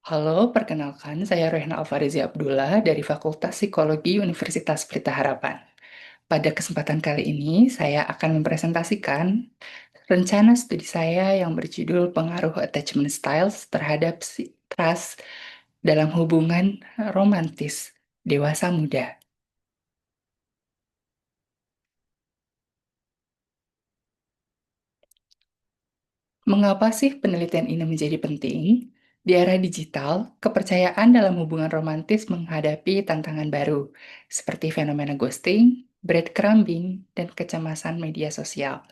Halo, perkenalkan saya Rehna Alfarizi Abdullah dari Fakultas Psikologi Universitas Pelita Harapan. Pada kesempatan kali ini, saya akan mempresentasikan rencana studi saya yang berjudul Pengaruh Attachment Styles terhadap trust dalam hubungan romantis dewasa muda. Mengapa sih penelitian ini menjadi penting? Di era digital, kepercayaan dalam hubungan romantis menghadapi tantangan baru, seperti fenomena ghosting, breadcrumbing, dan kecemasan media sosial.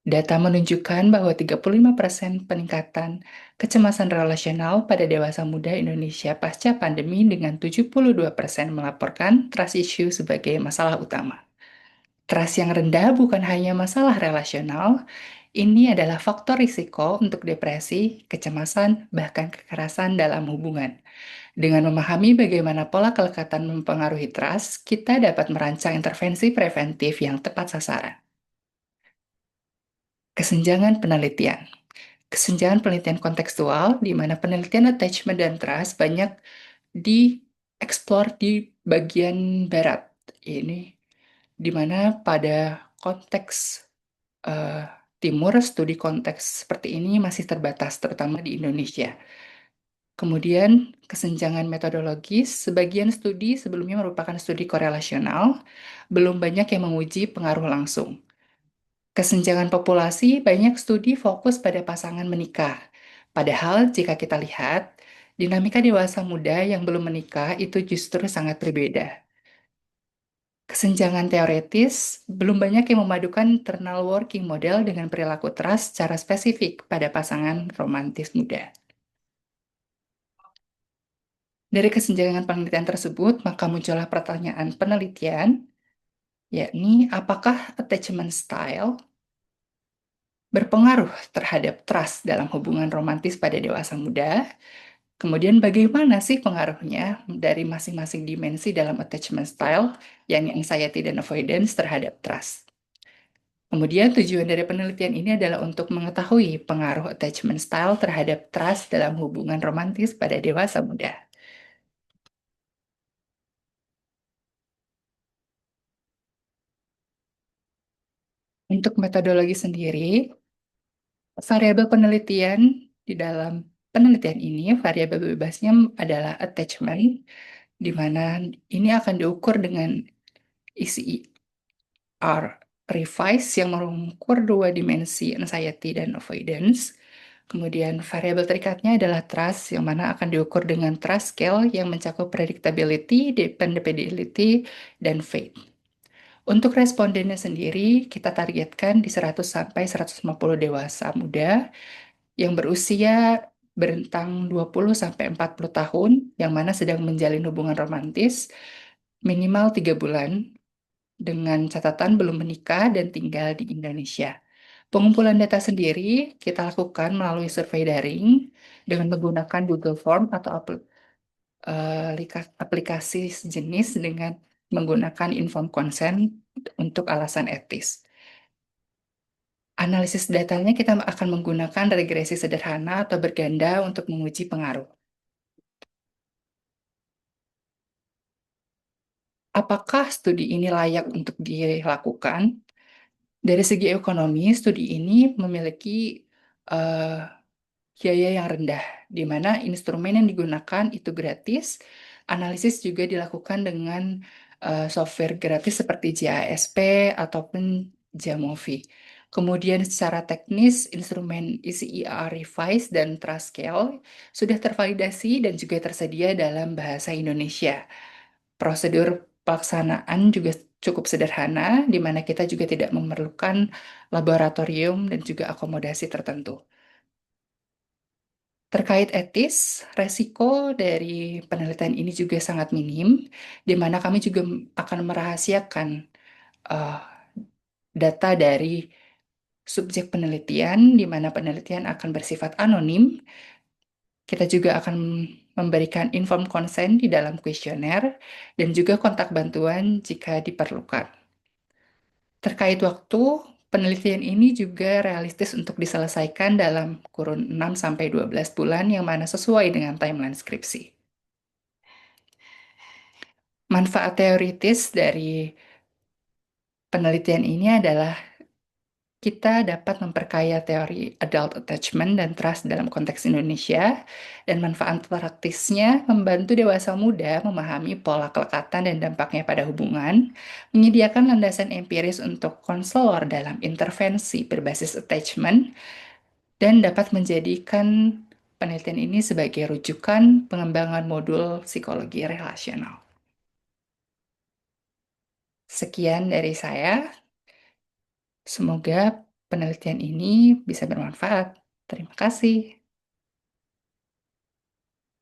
Data menunjukkan bahwa 35% peningkatan kecemasan relasional pada dewasa muda Indonesia pasca pandemi dengan 72% melaporkan trust issue sebagai masalah utama. Trust yang rendah bukan hanya masalah relasional, ini adalah faktor risiko untuk depresi, kecemasan, bahkan kekerasan dalam hubungan. Dengan memahami bagaimana pola kelekatan mempengaruhi trust, kita dapat merancang intervensi preventif yang tepat sasaran. Kesenjangan penelitian. Kesenjangan penelitian kontekstual, di mana penelitian attachment dan trust banyak dieksplor di bagian barat. Ini di mana pada konteks eh, timur, studi konteks seperti ini masih terbatas, terutama di Indonesia. Kemudian, kesenjangan metodologis, sebagian studi sebelumnya merupakan studi korelasional, belum banyak yang menguji pengaruh langsung. Kesenjangan populasi, banyak studi fokus pada pasangan menikah. Padahal, jika kita lihat, dinamika dewasa muda yang belum menikah itu justru sangat berbeda. Kesenjangan teoretis, belum banyak yang memadukan internal working model dengan perilaku trust secara spesifik pada pasangan romantis muda. Dari kesenjangan penelitian tersebut, maka muncullah pertanyaan penelitian, yakni apakah attachment style berpengaruh terhadap trust dalam hubungan romantis pada dewasa muda? Kemudian bagaimana sih pengaruhnya dari masing-masing dimensi dalam attachment style, yakni anxiety dan avoidance terhadap trust? Kemudian tujuan dari penelitian ini adalah untuk mengetahui pengaruh attachment style terhadap trust dalam hubungan romantis pada dewasa muda. Untuk metodologi sendiri, variabel penelitian di dalam penelitian ini, variabel bebasnya adalah attachment, di mana ini akan diukur dengan ECR revise yang mengukur dua dimensi anxiety dan avoidance. Kemudian variabel terikatnya adalah trust, yang mana akan diukur dengan trust scale yang mencakup predictability, dependability, dan faith. Untuk respondennya sendiri, kita targetkan di 100 sampai 150 dewasa muda yang berusia berentang 20 sampai 40 tahun, yang mana sedang menjalin hubungan romantis minimal 3 bulan, dengan catatan belum menikah dan tinggal di Indonesia. Pengumpulan data sendiri kita lakukan melalui survei daring dengan menggunakan Google Form atau aplikasi sejenis dengan menggunakan informed consent untuk alasan etis. Analisis datanya kita akan menggunakan regresi sederhana atau berganda untuk menguji pengaruh. Apakah studi ini layak untuk dilakukan? Dari segi ekonomi, studi ini memiliki eh, biaya yang rendah, di mana instrumen yang digunakan itu gratis. Analisis juga dilakukan dengan software gratis seperti JASP ataupun Jamovi. Kemudian secara teknis, instrumen ECER Revise dan Truscale sudah tervalidasi dan juga tersedia dalam bahasa Indonesia. Prosedur pelaksanaan juga cukup sederhana, di mana kita juga tidak memerlukan laboratorium dan juga akomodasi tertentu. Terkait etis, resiko dari penelitian ini juga sangat minim, di mana kami juga akan merahasiakan eh, data dari subjek penelitian, di mana penelitian akan bersifat anonim. Kita juga akan memberikan informed consent di dalam kuesioner dan juga kontak bantuan jika diperlukan. Terkait waktu, Penelitian ini juga realistis untuk diselesaikan dalam kurun 6-12 bulan yang mana sesuai dengan timeline skripsi. Manfaat teoritis dari penelitian ini adalah kita dapat memperkaya teori adult attachment dan trust dalam konteks Indonesia, dan manfaat praktisnya membantu dewasa muda memahami pola kelekatan dan dampaknya pada hubungan, menyediakan landasan empiris untuk konselor dalam intervensi berbasis attachment, dan dapat menjadikan penelitian ini sebagai rujukan pengembangan modul psikologi relasional. Sekian dari saya. Semoga penelitian ini bisa bermanfaat. Terima kasih.